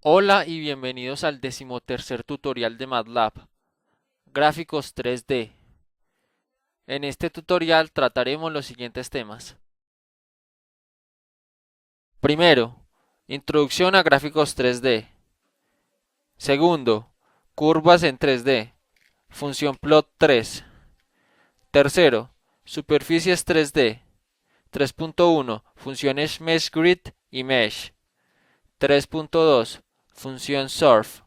Hola y bienvenidos al decimotercer tutorial de MATLAB, Gráficos 3D. En este tutorial trataremos los siguientes temas. Primero, introducción a gráficos 3D. Segundo, curvas en 3D, función plot 3. Tercero, superficies 3D. 3.1, funciones Mesh Grid y Mesh. 3.2, función Surf.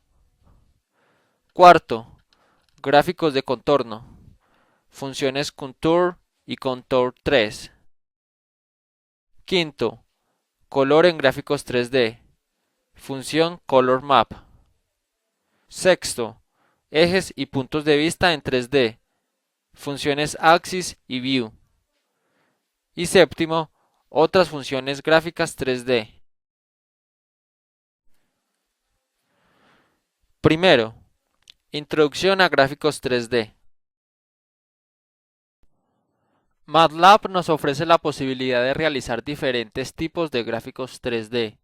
Cuarto, gráficos de contorno. Funciones Contour y Contour 3. Quinto, color en gráficos 3D. Función Color Map. Sexto, ejes y puntos de vista en 3D. Funciones Axis y View. Y séptimo, otras funciones gráficas 3D. Primero, introducción a gráficos 3D. MATLAB nos ofrece la posibilidad de realizar diferentes tipos de gráficos 3D.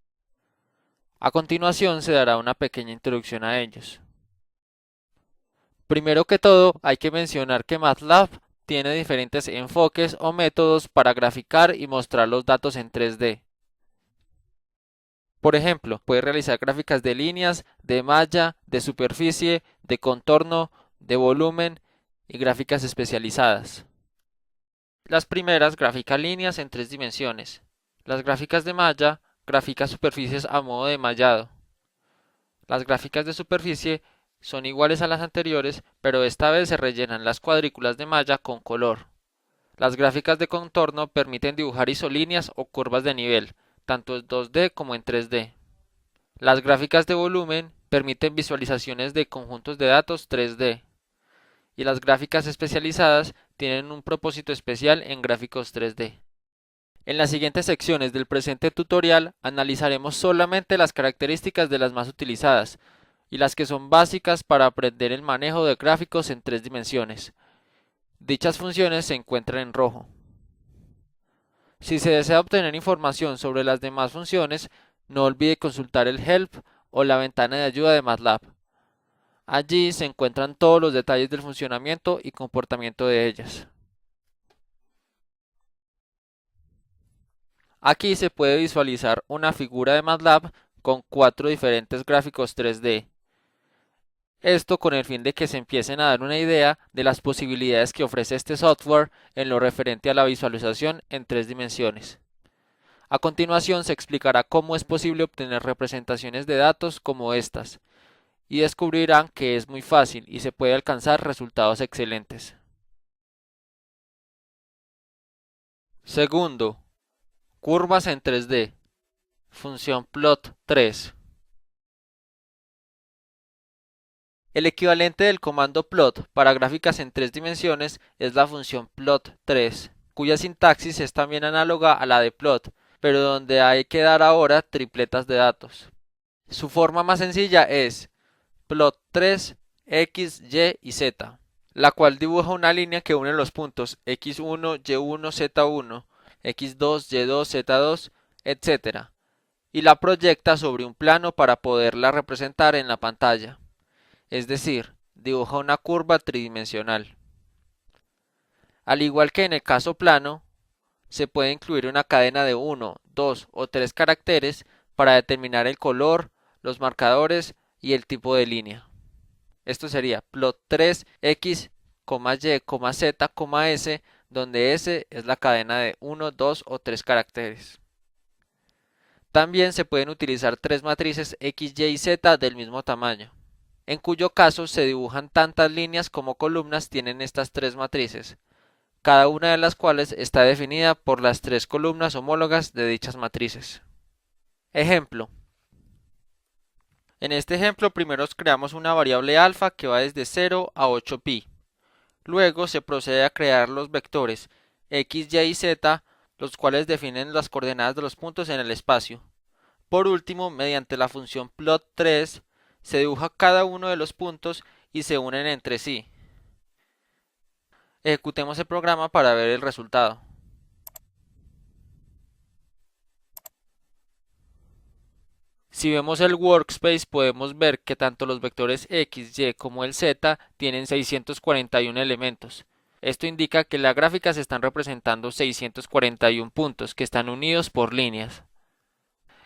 A continuación se dará una pequeña introducción a ellos. Primero que todo, hay que mencionar que MATLAB tiene diferentes enfoques o métodos para graficar y mostrar los datos en 3D. Por ejemplo, puede realizar gráficas de líneas, de malla, de superficie, de contorno, de volumen y gráficas especializadas. Las primeras grafican líneas en 3 dimensiones. Las gráficas de malla grafican superficies a modo de mallado. Las gráficas de superficie son iguales a las anteriores, pero esta vez se rellenan las cuadrículas de malla con color. Las gráficas de contorno permiten dibujar isolíneas o curvas de nivel, tanto en 2D como en 3D. Las gráficas de volumen permiten visualizaciones de conjuntos de datos 3D. Y las gráficas especializadas tienen un propósito especial en gráficos 3D. En las siguientes secciones del presente tutorial analizaremos solamente las características de las más utilizadas y las que son básicas para aprender el manejo de gráficos en 3 dimensiones. Dichas funciones se encuentran en rojo. Si se desea obtener información sobre las demás funciones, no olvide consultar el Help o la ventana de ayuda de MATLAB. Allí se encuentran todos los detalles del funcionamiento y comportamiento de ellas. Aquí se puede visualizar una figura de MATLAB con 4 diferentes gráficos 3D. Esto con el fin de que se empiecen a dar una idea de las posibilidades que ofrece este software en lo referente a la visualización en 3 dimensiones. A continuación se explicará cómo es posible obtener representaciones de datos como estas, y descubrirán que es muy fácil y se puede alcanzar resultados excelentes. Segundo, curvas en 3D. Función plot 3. El equivalente del comando plot para gráficas en 3 dimensiones es la función plot 3, cuya sintaxis es también análoga a la de plot, pero donde hay que dar ahora tripletas de datos. Su forma más sencilla es plot 3 x, y y z, la cual dibuja una línea que une los puntos x1, y1, z1, x2, y2, z2, etc., y la proyecta sobre un plano para poderla representar en la pantalla, es decir, dibuja una curva tridimensional. Al igual que en el caso plano, se puede incluir una cadena de 1, 2 o 3 caracteres para determinar el color, los marcadores y el tipo de línea. Esto sería plot 3 x, y, z, s, donde s es la cadena de 1, 2 o 3 caracteres. También se pueden utilizar 3 matrices x, y y z del mismo tamaño, en cuyo caso se dibujan tantas líneas como columnas tienen estas 3 matrices, cada una de las cuales está definida por las 3 columnas homólogas de dichas matrices. Ejemplo. En este ejemplo primero creamos una variable alfa que va desde 0 a 8pi. Luego se procede a crear los vectores x, y y z, los cuales definen las coordenadas de los puntos en el espacio. Por último, mediante la función plot3, se dibuja cada uno de los puntos y se unen entre sí. Ejecutemos el programa para ver el resultado. Si vemos el workspace podemos ver que tanto los vectores X, Y como el Z tienen 641 elementos. Esto indica que en la gráfica se están representando 641 puntos que están unidos por líneas.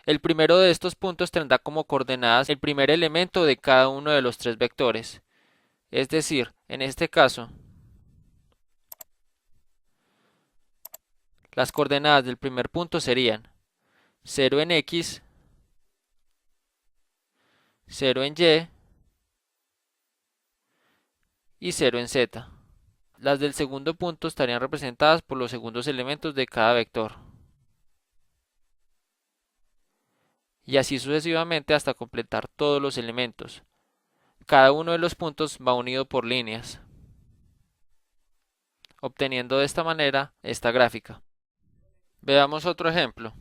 El primero de estos puntos tendrá como coordenadas el primer elemento de cada uno de los tres vectores. Es decir, en este caso, las coordenadas del primer punto serían 0 en X, 0 en Y y 0 en Z. Las del segundo punto estarían representadas por los segundos elementos de cada vector. Y así sucesivamente hasta completar todos los elementos. Cada uno de los puntos va unido por líneas, obteniendo de esta manera esta gráfica. Veamos otro ejemplo.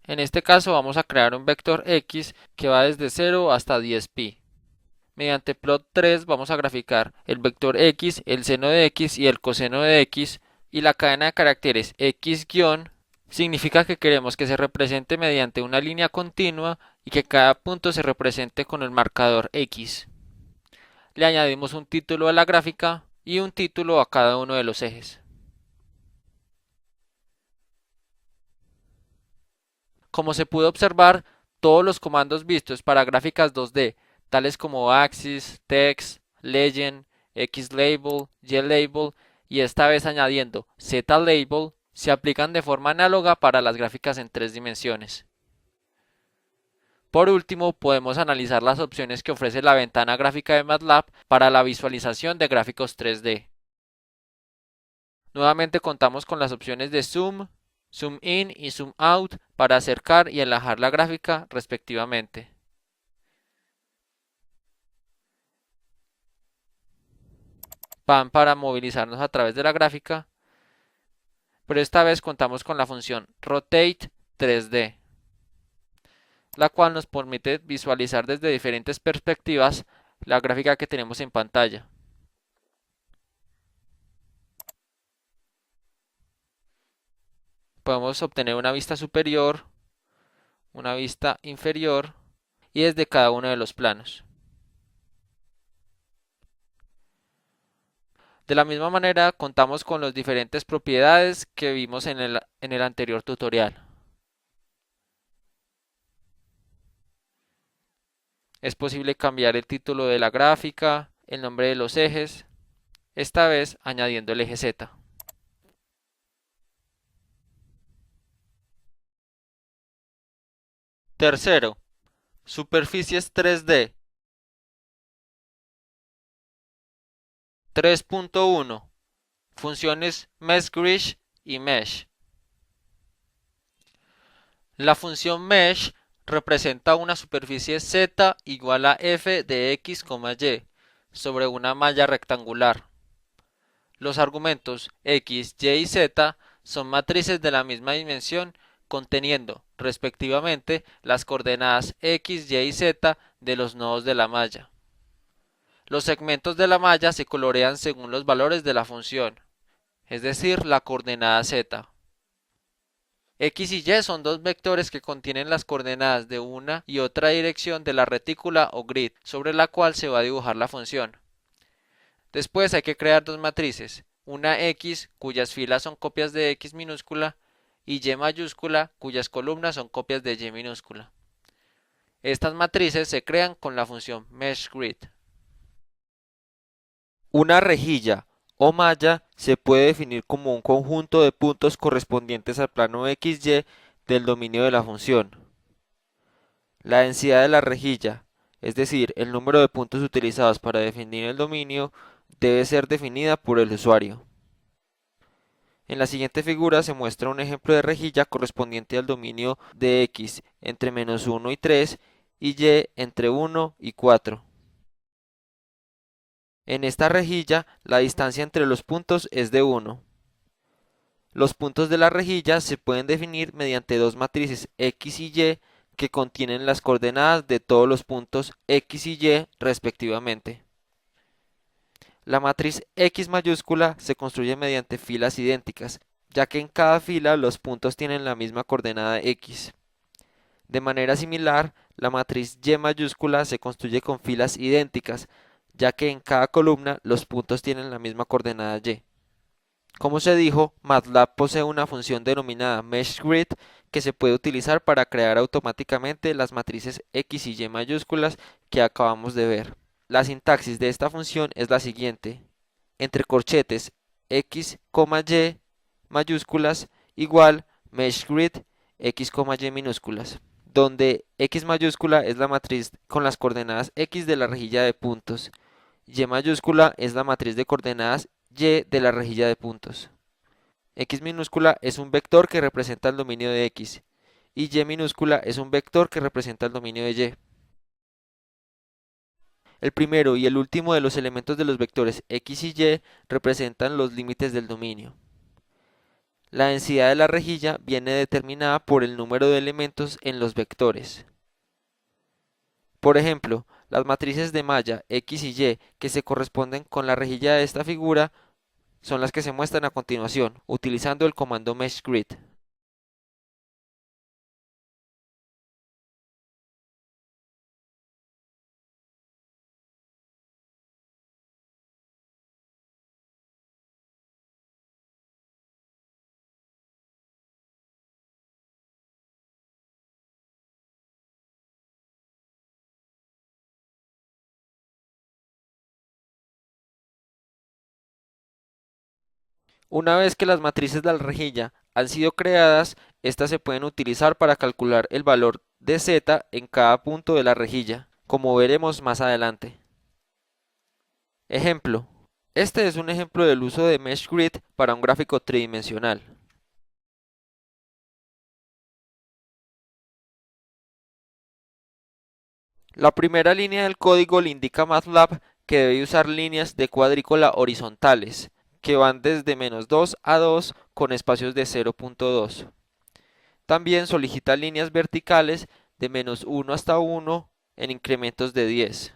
En este caso vamos a crear un vector X que va desde 0 hasta 10pi. Mediante plot3 vamos a graficar el vector X, el seno de X y el coseno de X, y la cadena de caracteres X- significa que queremos que se represente mediante una línea continua y que cada punto se represente con el marcador X. Le añadimos un título a la gráfica y un título a cada uno de los ejes. Como se pudo observar, todos los comandos vistos para gráficas 2D, tales como Axis, Text, Legend, Xlabel, Ylabel y esta vez añadiendo Zlabel, se aplican de forma análoga para las gráficas en 3 dimensiones. Por último, podemos analizar las opciones que ofrece la ventana gráfica de MATLAB para la visualización de gráficos 3D. Nuevamente contamos con las opciones de Zoom, Zoom In y Zoom Out para acercar y alejar la gráfica respectivamente. Pan para movilizarnos a través de la gráfica, pero esta vez contamos con la función Rotate 3D, la cual nos permite visualizar desde diferentes perspectivas la gráfica que tenemos en pantalla. Podemos obtener una vista superior, una vista inferior y desde cada uno de los planos. De la misma manera contamos con las diferentes propiedades que vimos en el anterior tutorial. Es posible cambiar el título de la gráfica, el nombre de los ejes, esta vez añadiendo el eje Z. Tercero, superficies 3D. 3.1. Funciones MeshGrid y Mesh. La función Mesh representa una superficie Z igual a f de x, y sobre una malla rectangular. Los argumentos x, y y z son matrices de la misma dimensión conteniendo, respectivamente, las coordenadas x, y y z de los nodos de la malla. Los segmentos de la malla se colorean según los valores de la función, es decir, la coordenada z. X y Y son dos vectores que contienen las coordenadas de una y otra dirección de la retícula o grid sobre la cual se va a dibujar la función. Después hay que crear dos matrices, una X cuyas filas son copias de X minúscula y Y mayúscula cuyas columnas son copias de Y minúscula. Estas matrices se crean con la función MeshGrid. Una rejilla o malla se puede definir como un conjunto de puntos correspondientes al plano XY del dominio de la función. La densidad de la rejilla, es decir, el número de puntos utilizados para definir el dominio, debe ser definida por el usuario. En la siguiente figura se muestra un ejemplo de rejilla correspondiente al dominio de X entre -1 y 3 y Y entre 1 y 4. En esta rejilla, la distancia entre los puntos es de 1. Los puntos de la rejilla se pueden definir mediante dos matrices X y Y que contienen las coordenadas de todos los puntos X y Y respectivamente. La matriz X mayúscula se construye mediante filas idénticas, ya que en cada fila los puntos tienen la misma coordenada X. De manera similar, la matriz Y mayúscula se construye con filas idénticas, ya que en cada columna los puntos tienen la misma coordenada Y. Como se dijo, MATLAB posee una función denominada MeshGrid que se puede utilizar para crear automáticamente las matrices X y Y mayúsculas que acabamos de ver. La sintaxis de esta función es la siguiente: entre corchetes X, Y mayúsculas igual MeshGrid X, Y minúsculas, donde X mayúscula es la matriz con las coordenadas X de la rejilla de puntos, Y mayúscula es la matriz de coordenadas Y de la rejilla de puntos. X minúscula es un vector que representa el dominio de X y Y minúscula es un vector que representa el dominio de Y. El primero y el último de los elementos de los vectores X y Y representan los límites del dominio. La densidad de la rejilla viene determinada por el número de elementos en los vectores. Por ejemplo, las matrices de malla X y Y que se corresponden con la rejilla de esta figura son las que se muestran a continuación, utilizando el comando MeshGrid. Una vez que las matrices de la rejilla han sido creadas, estas se pueden utilizar para calcular el valor de z en cada punto de la rejilla, como veremos más adelante. Ejemplo. Este es un ejemplo del uso de MeshGrid para un gráfico tridimensional. La primera línea del código le indica a MATLAB que debe usar líneas de cuadrícula horizontales, que van desde -2 a 2 con espacios de 0.2. También solicita líneas verticales de -1 hasta 1 en incrementos de 10.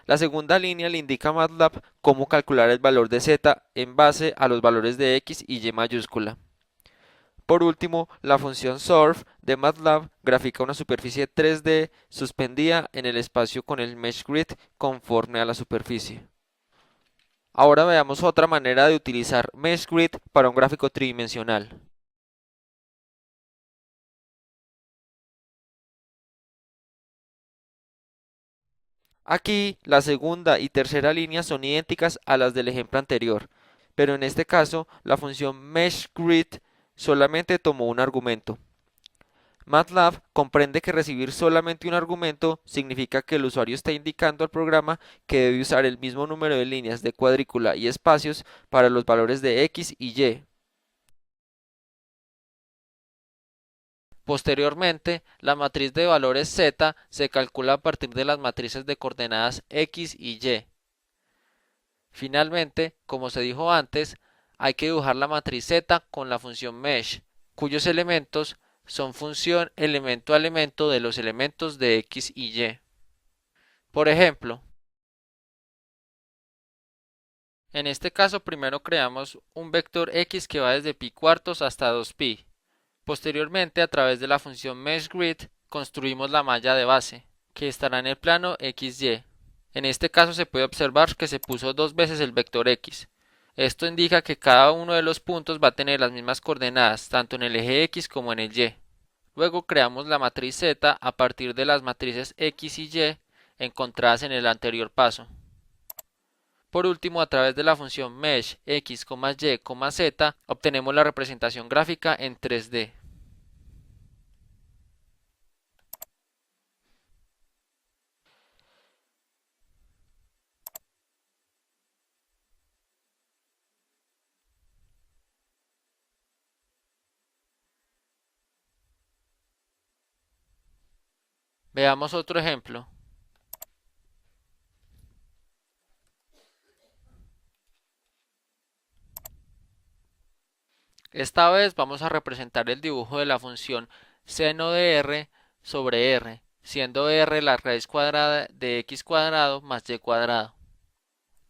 La segunda línea le indica a MATLAB cómo calcular el valor de z en base a los valores de X y Y mayúscula. Por último, la función surf de MATLAB grafica una superficie 3D suspendida en el espacio con el MeshGrid conforme a la superficie. Ahora veamos otra manera de utilizar MeshGrid para un gráfico tridimensional. Aquí, la segunda y tercera línea son idénticas a las del ejemplo anterior, pero en este caso, la función MeshGrid solamente tomó un argumento. MATLAB comprende que recibir solamente un argumento significa que el usuario está indicando al programa que debe usar el mismo número de líneas de cuadrícula y espacios para los valores de X y Y. Posteriormente, la matriz de valores Z se calcula a partir de las matrices de coordenadas X y Y. Finalmente, como se dijo antes, hay que dibujar la matriz Z con la función mesh, cuyos elementos son función elemento a elemento de los elementos de X y Y. Por ejemplo, en este caso primero creamos un vector X que va desde pi cuartos hasta 2pi. Posteriormente, a través de la función MeshGrid, construimos la malla de base, que estará en el plano XY. En este caso se puede observar que se puso dos veces el vector X. Esto indica que cada uno de los puntos va a tener las mismas coordenadas, tanto en el eje X como en el Y. Luego creamos la matriz Z a partir de las matrices X y Y encontradas en el anterior paso. Por último, a través de la función mesh x, y, z, obtenemos la representación gráfica en 3D. Veamos otro ejemplo. Esta vez vamos a representar el dibujo de la función seno de r sobre r, siendo r la raíz cuadrada de x cuadrado más y cuadrado.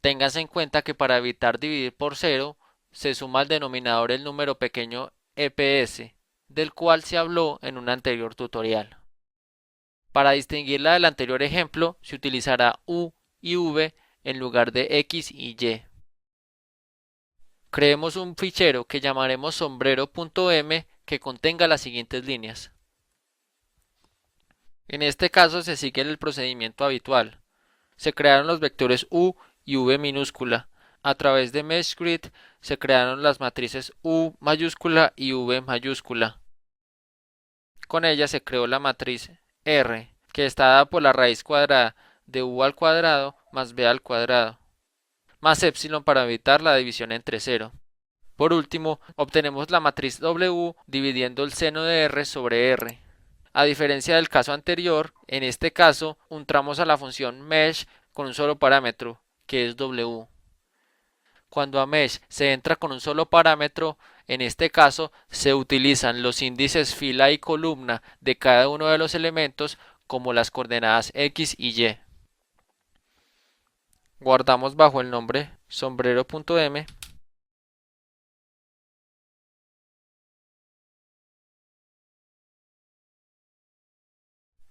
Téngase en cuenta que para evitar dividir por cero, se suma al denominador el número pequeño EPS, del cual se habló en un anterior tutorial. Para distinguirla del anterior ejemplo, se utilizará u y v en lugar de x y y. Creemos un fichero que llamaremos sombrero.m que contenga las siguientes líneas. En este caso se sigue el procedimiento habitual. Se crearon los vectores u y v minúscula. A través de MeshGrid se crearon las matrices u mayúscula y v mayúscula. Con ella se creó la matriz R, que está dada por la raíz cuadrada de u al cuadrado más b al cuadrado, más epsilon para evitar la división entre cero. Por último, obtenemos la matriz W dividiendo el seno de R sobre R. A diferencia del caso anterior, en este caso, entramos a la función mesh con un solo parámetro, que es W. Cuando a mesh se entra con un solo parámetro, en este caso se utilizan los índices fila y columna de cada uno de los elementos como las coordenadas x y y. Guardamos bajo el nombre sombrero.m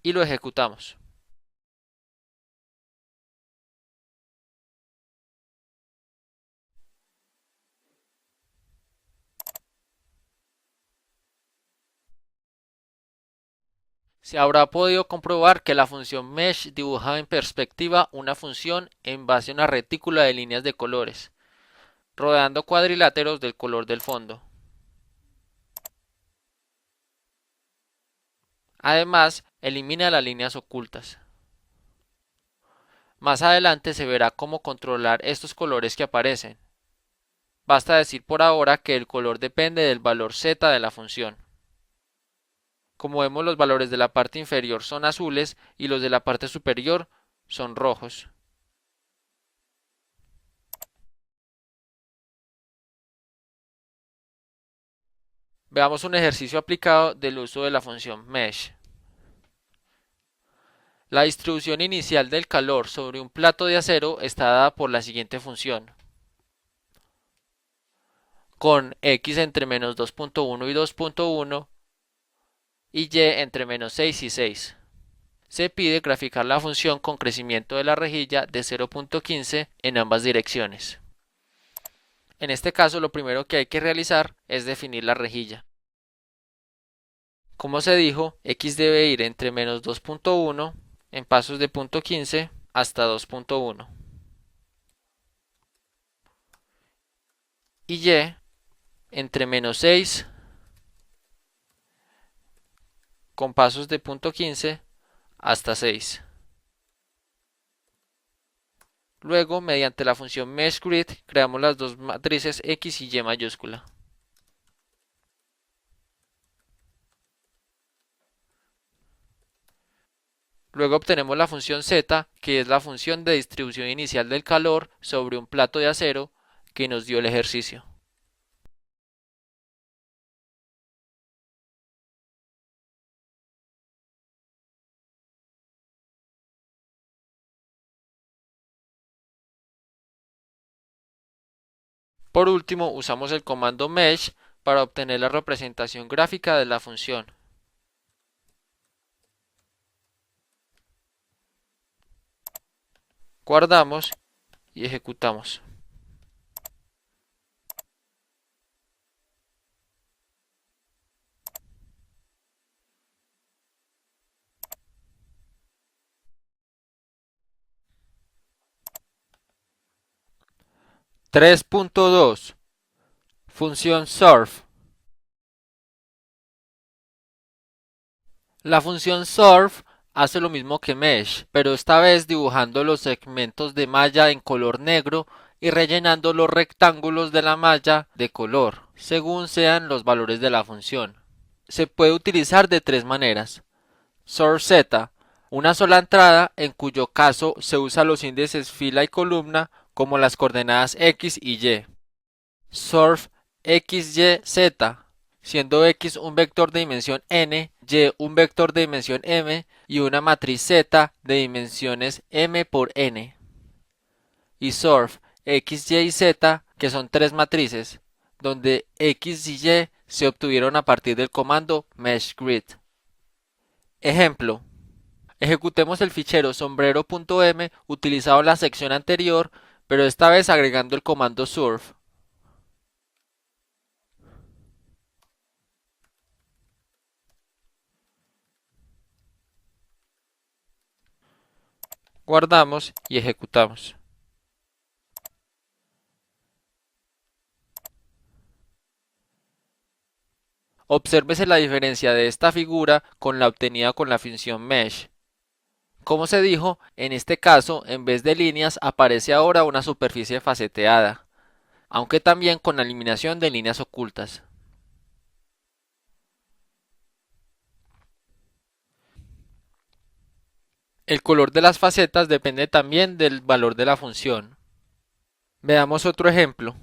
y lo ejecutamos. Se habrá podido comprobar que la función mesh dibuja en perspectiva una función en base a una retícula de líneas de colores, rodeando cuadriláteros del color del fondo. Además, elimina las líneas ocultas. Más adelante se verá cómo controlar estos colores que aparecen. Basta decir por ahora que el color depende del valor z de la función. Como vemos, los valores de la parte inferior son azules y los de la parte superior son rojos. Veamos un ejercicio aplicado del uso de la función mesh. La distribución inicial del calor sobre un plato de acero está dada por la siguiente función, con x entre menos 2.1 y 2.1 y y entre menos 6 y 6. Se pide graficar la función con crecimiento de la rejilla de 0.15 en ambas direcciones. En este caso, lo primero que hay que realizar es definir la rejilla. Como se dijo, x debe ir entre menos 2.1 en pasos de 0.15 hasta 2.1 y y entre menos 6 con pasos de 0.15 hasta 6. Luego, mediante la función meshGrid, creamos las dos matrices x y y mayúscula. Luego obtenemos la función z, que es la función de distribución inicial del calor sobre un plato de acero que nos dio el ejercicio. Por último, usamos el comando mesh para obtener la representación gráfica de la función. Guardamos y ejecutamos. (3.2) Función surf. La función surf hace lo mismo que mesh, pero esta vez dibujando los segmentos de malla en color negro y rellenando los rectángulos de la malla de color, según sean los valores de la función. Se puede utilizar de tres maneras. Surf Z, una sola entrada en cuyo caso se usa los índices fila y columna como las coordenadas x y y. Surf XYZ, siendo x un vector de dimensión n y un vector de dimensión m y una matriz z de dimensiones m por n, y surf x, y y z, que son tres matrices, donde x y y se obtuvieron a partir del comando meshGrid. Ejemplo: ejecutemos el fichero sombrero.m utilizado en la sección anterior, pero esta vez agregando el comando surf. Guardamos y ejecutamos. Obsérvese la diferencia de esta figura con la obtenida con la función mesh. Como se dijo, en este caso, en vez de líneas aparece ahora una superficie faceteada, aunque también con la eliminación de líneas ocultas. El color de las facetas depende también del valor de la función. Veamos otro ejemplo.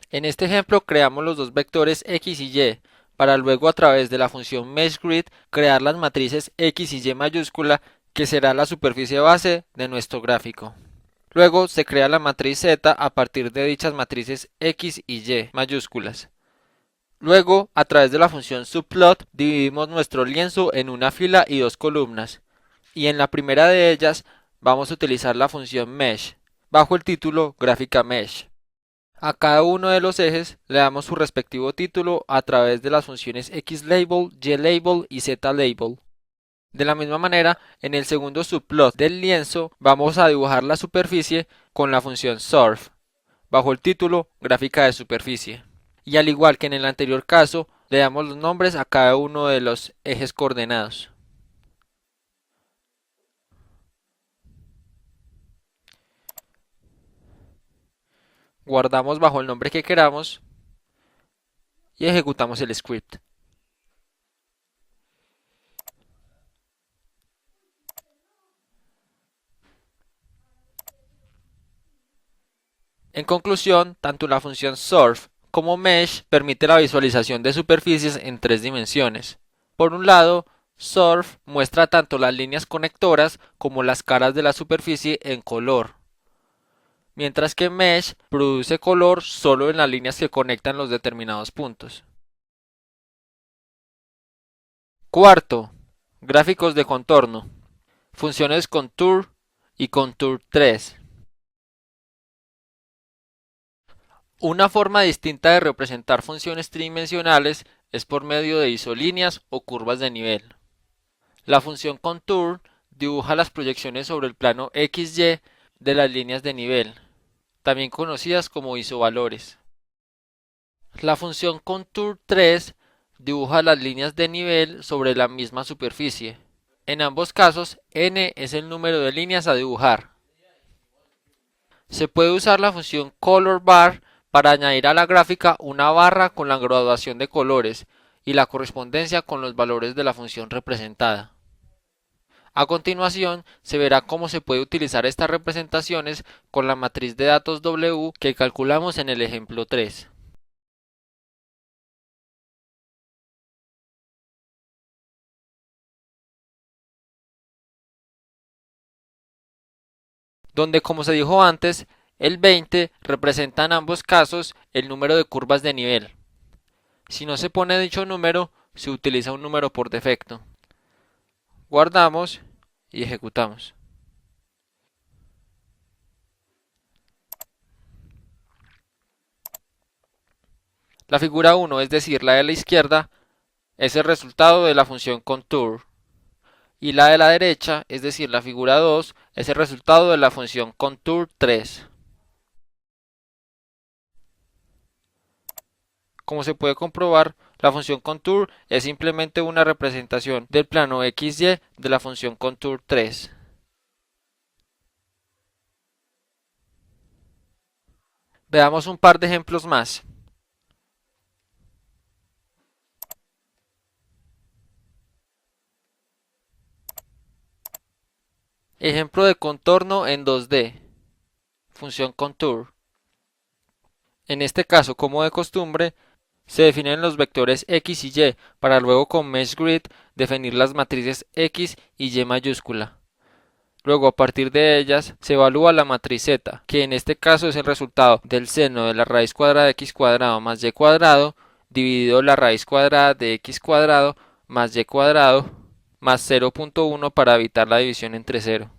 En este ejemplo creamos los dos vectores x y y, para luego a través de la función meshGrid crear las matrices x y y mayúscula, que será la superficie base de nuestro gráfico. Luego se crea la matriz z a partir de dichas matrices x y y mayúsculas. Luego, a través de la función subplot, dividimos nuestro lienzo en una fila y dos columnas, y en la primera de ellas vamos a utilizar la función mesh, bajo el título gráfica mesh. A cada uno de los ejes le damos su respectivo título a través de las funciones xlabel, ylabel y zlabel. De la misma manera, en el segundo subplot del lienzo vamos a dibujar la superficie con la función surf, bajo el título gráfica de superficie. Y al igual que en el anterior caso, le damos los nombres a cada uno de los ejes coordenados. Guardamos bajo el nombre que queramos y ejecutamos el script. En conclusión, tanto la función surf como mesh permite la visualización de superficies en tres dimensiones. Por un lado, surf muestra tanto las líneas conectoras como las caras de la superficie en color, mientras que mesh produce color solo en las líneas que conectan los determinados puntos. Cuarto, gráficos de contorno, funciones contour y contour 3. Una forma distinta de representar funciones tridimensionales es por medio de isolíneas o curvas de nivel. La función contour dibuja las proyecciones sobre el plano XY de las líneas de nivel, también conocidas como isovalores. La función contour 3 dibuja las líneas de nivel sobre la misma superficie. En ambos casos, n es el número de líneas a dibujar. Se puede usar la función colorBar para añadir a la gráfica una barra con la graduación de colores y la correspondencia con los valores de la función representada. A continuación, se verá cómo se puede utilizar estas representaciones con la matriz de datos W que calculamos en el ejemplo 3. Donde, como se dijo antes, el 20 representa en ambos casos el número de curvas de nivel. Si no se pone dicho número, se utiliza un número por defecto. Guardamos y ejecutamos. La figura 1, es decir, la de la izquierda, es el resultado de la función contour, y la de la derecha, es decir, la figura 2, es el resultado de la función contour 3. Como se puede comprobar, la función contour es simplemente una representación del plano XY de la función contour 3. Veamos un par de ejemplos más. Ejemplo de contorno en 2D. función contour. En este caso, como de costumbre, se definen los vectores x y y para luego con MeshGrid definir las matrices x y y mayúscula. Luego, a partir de ellas, se evalúa la matriz z, que en este caso es el resultado del seno de la raíz cuadrada de x cuadrado más y cuadrado dividido la raíz cuadrada de x cuadrado más y cuadrado más 0.1 para evitar la división entre 0.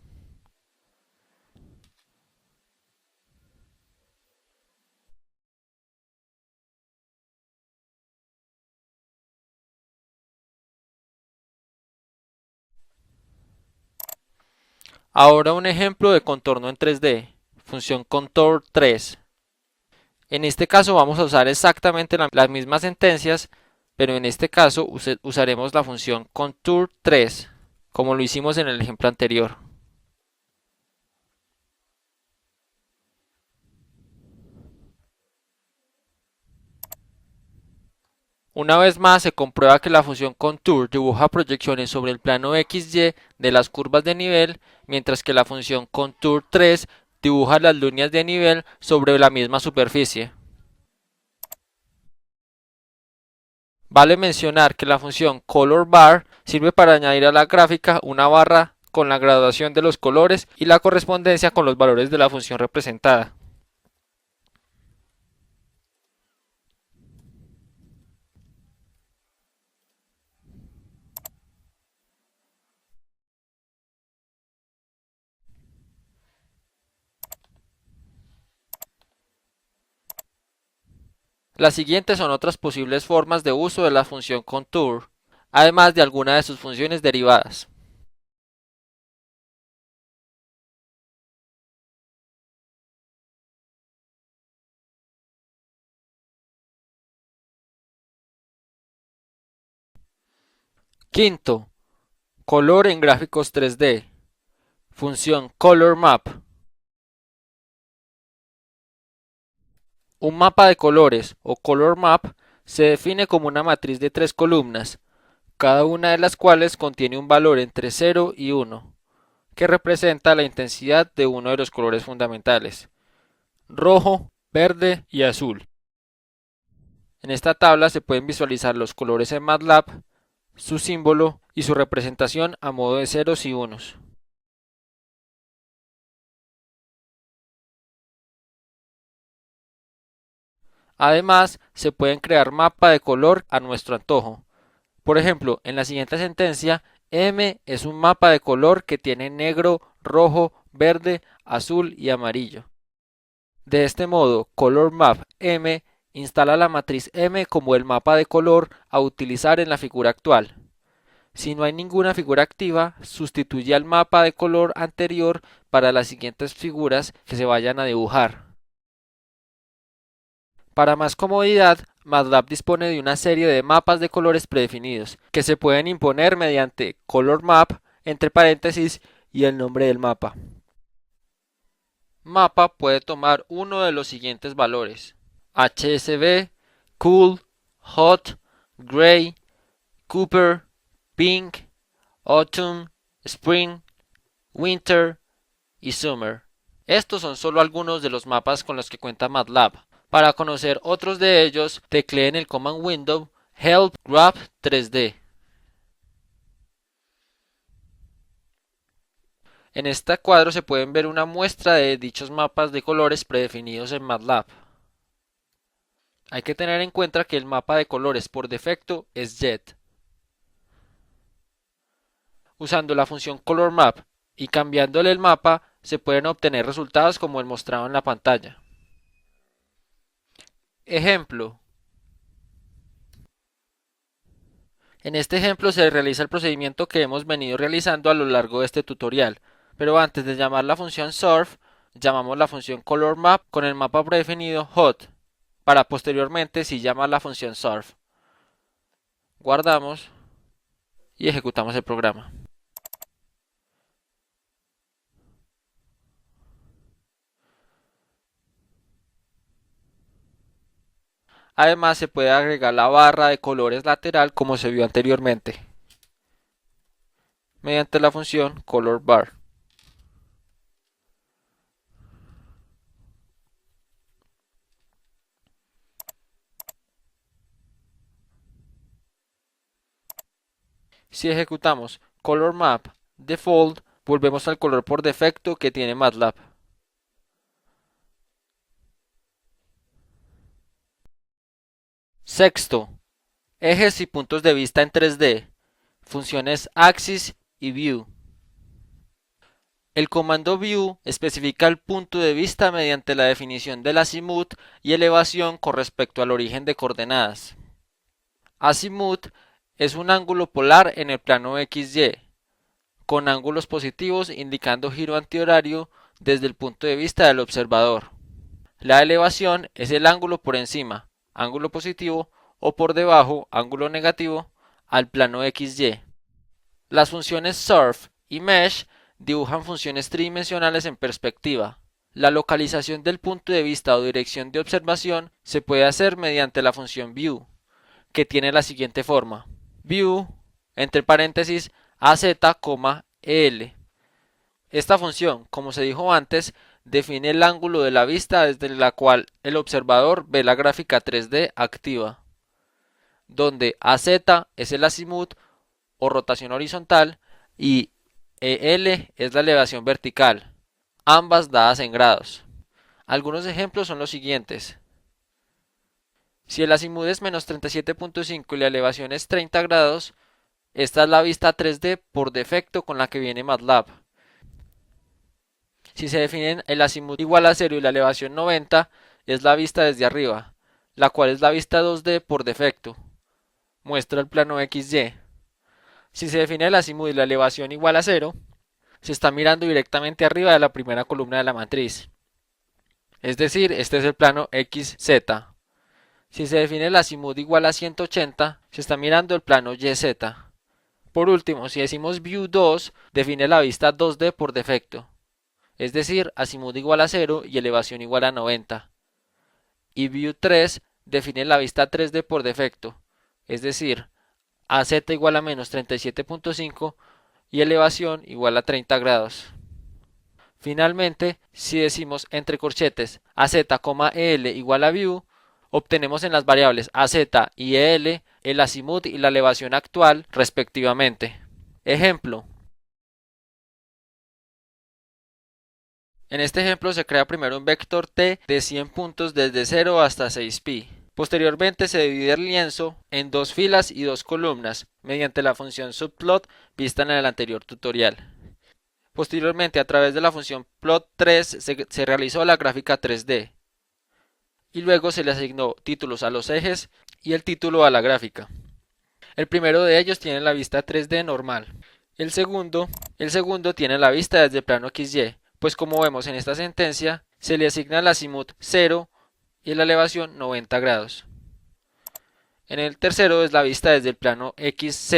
Ahora un ejemplo de contorno en 3D, función contour 3. En este caso vamos a usar exactamente las mismas sentencias, pero en este caso usaremos la función contour 3, como lo hicimos en el ejemplo anterior. Una vez más se comprueba que la función contour dibuja proyecciones sobre el plano XY de las curvas de nivel, mientras que la función contour 3 dibuja las líneas de nivel sobre la misma superficie. Vale mencionar que la función colorBar sirve para añadir a la gráfica una barra con la graduación de los colores y la correspondencia con los valores de la función representada. Las siguientes son otras posibles formas de uso de la función contour, además de algunas de sus funciones derivadas. Quinto, color en gráficos 3D. Función colorMap. Un mapa de colores o color map se define como una matriz de tres columnas, cada una de las cuales contiene un valor entre 0 y 1, que representa la intensidad de uno de los colores fundamentales, rojo, verde y azul. En esta tabla se pueden visualizar los colores en MATLAB, su símbolo y su representación a modo de ceros y unos. Además, se pueden crear mapas de color a nuestro antojo. Por ejemplo, en la siguiente sentencia, M es un mapa de color que tiene negro, rojo, verde, azul y amarillo. De este modo, ColorMap M instala la matriz M como el mapa de color a utilizar en la figura actual. Si no hay ninguna figura activa, sustituye al mapa de color anterior para las siguientes figuras que se vayan a dibujar. Para más comodidad, MATLAB dispone de una serie de mapas de colores predefinidos, que se pueden imponer mediante ColorMap, entre paréntesis, y el nombre del mapa. Mapa puede tomar uno de los siguientes valores: HSV, Cool, Hot, Gray, Cooper, Pink, Autumn, Spring, Winter y Summer. Estos son solo algunos de los mapas con los que cuenta MATLAB. Para conocer otros de ellos, tecleen el command window help graph 3D. En este cuadro se pueden ver una muestra de dichos mapas de colores predefinidos en MATLAB. Hay que tener en cuenta que el mapa de colores por defecto es Jet. Usando la función colorMap y cambiándole el mapa, se pueden obtener resultados como el mostrado en la pantalla. Ejemplo. En este ejemplo se realiza el procedimiento que hemos venido realizando a lo largo de este tutorial, pero antes de llamar la función surf, llamamos la función colorMap con el mapa predefinido hot, para posteriormente sí llamar la función surf. Guardamos y ejecutamos el programa. Además se puede agregar la barra de colores lateral como se vio anteriormente, mediante la función colorBar. Si ejecutamos Color Map Default, volvemos al color por defecto que tiene MATLAB. Sexto, ejes y puntos de vista en 3D, funciones Axis y View. El comando View especifica el punto de vista mediante la definición del azimut y elevación con respecto al origen de coordenadas. Azimut es un ángulo polar en el plano XY, con ángulos positivos indicando giro antihorario desde el punto de vista del observador. La elevación es el ángulo por encima, ángulo positivo, o por debajo, ángulo negativo, al plano XY. Las funciones Surf y Mesh dibujan funciones tridimensionales en perspectiva. La localización del punto de vista o dirección de observación se puede hacer mediante la función View, que tiene la siguiente forma: View, entre paréntesis, AZ, EL. Esta función, como se dijo antes, define el ángulo de la vista desde la cual el observador ve la gráfica 3D activa, donde AZ es el azimut o rotación horizontal y EL es la elevación vertical, ambas dadas en grados. Algunos ejemplos son los siguientes. Si el azimut es menos 37.5 y la elevación es 30 grados, esta es la vista 3D por defecto con la que viene MATLAB. Si se define el azimut igual a 0 y la elevación 90, es la vista desde arriba, la cual es la vista 2D por defecto. Muestra el plano XY. Si se define el azimut y la elevación igual a 0, se está mirando directamente arriba de la primera columna de la matriz. Es decir, este es el plano XZ. Si se define el azimut igual a 180, se está mirando el plano YZ. Por último, si decimos View 2, define la vista 2D por defecto. Es decir, azimut igual a 0 y elevación igual a 90. Y View 3 define la vista 3D por defecto, es decir, AZ igual a menos 37.5 y elevación igual a 30 grados. Finalmente, si decimos entre corchetes AZ, EL igual a View, obtenemos en las variables AZ y EL el azimut y la elevación actual respectivamente. Ejemplo. En este ejemplo se crea primero un vector t de 100 puntos desde 0 hasta 6pi. Posteriormente se divide el lienzo en dos filas y dos columnas mediante la función subplot vista en el anterior tutorial. Posteriormente, a través de la función plot3 se realizó la gráfica 3D y luego se le asignó títulos a los ejes y el título a la gráfica. El primero de ellos tiene la vista 3D normal. El segundo tiene la vista desde el plano XY, pues como vemos en esta sentencia, se le asigna el azimut 0 y la elevación 90 grados. En el tercero es la vista desde el plano XZ,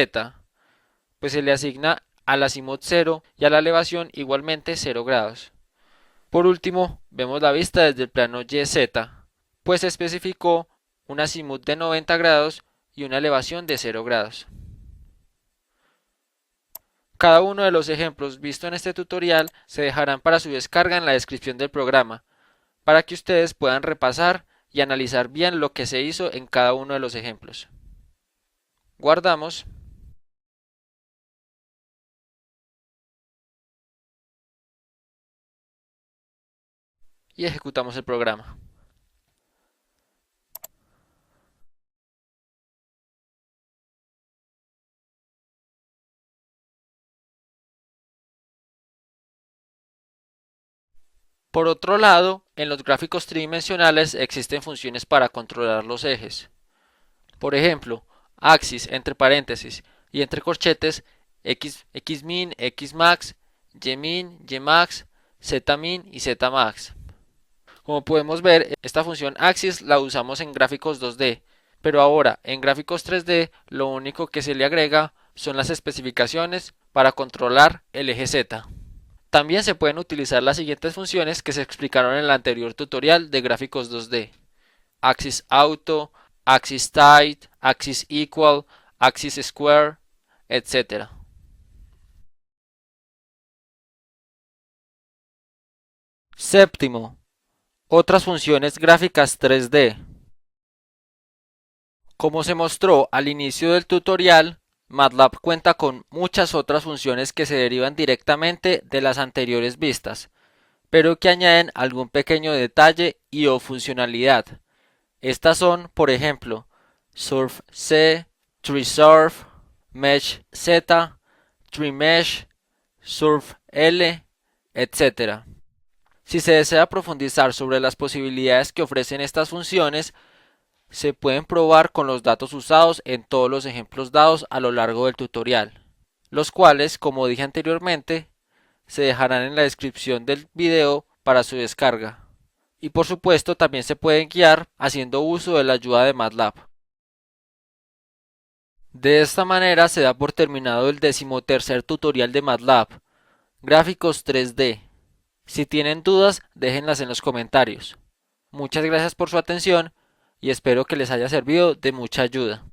pues se le asigna al azimut 0 y a la elevación igualmente 0 grados. Por último, vemos la vista desde el plano YZ, pues se especificó un azimut de 90 grados y una elevación de 0 grados. Cada uno de los ejemplos vistos en este tutorial se dejarán para su descarga en la descripción del programa, para que ustedes puedan repasar y analizar bien lo que se hizo en cada uno de los ejemplos. Guardamos y ejecutamos el programa. Por otro lado, en los gráficos tridimensionales existen funciones para controlar los ejes. Por ejemplo, axis entre paréntesis y entre corchetes xmin, xmax, ymin, ymax, zmin y zmax. Como podemos ver, esta función axis la usamos en gráficos 2D, pero ahora en gráficos 3D lo único que se le agrega son las especificaciones para controlar el eje Z. También se pueden utilizar las siguientes funciones que se explicaron en el anterior tutorial de gráficos 2D: Axis Auto, Axis Tight, Axis Equal, Axis Square, etc. Séptimo, otras funciones gráficas 3D. Como se mostró al inicio del tutorial, MATLAB cuenta con muchas otras funciones que se derivan directamente de las anteriores vistas, pero que añaden algún pequeño detalle y o funcionalidad. Estas son, por ejemplo, surf-C, tree-surf, mesh-Z, tree-mesh, surf-L, etc. Si se desea profundizar sobre las posibilidades que ofrecen estas funciones, se pueden probar con los datos usados en todos los ejemplos dados a lo largo del tutorial, los cuales, como dije anteriormente, se dejarán en la descripción del video para su descarga. Y por supuesto también se pueden guiar haciendo uso de la ayuda de MATLAB. De esta manera se da por terminado el 13º tutorial de MATLAB, gráficos 3D. Si tienen dudas, déjenlas en los comentarios. Muchas gracias por su atención y espero que les haya servido de mucha ayuda.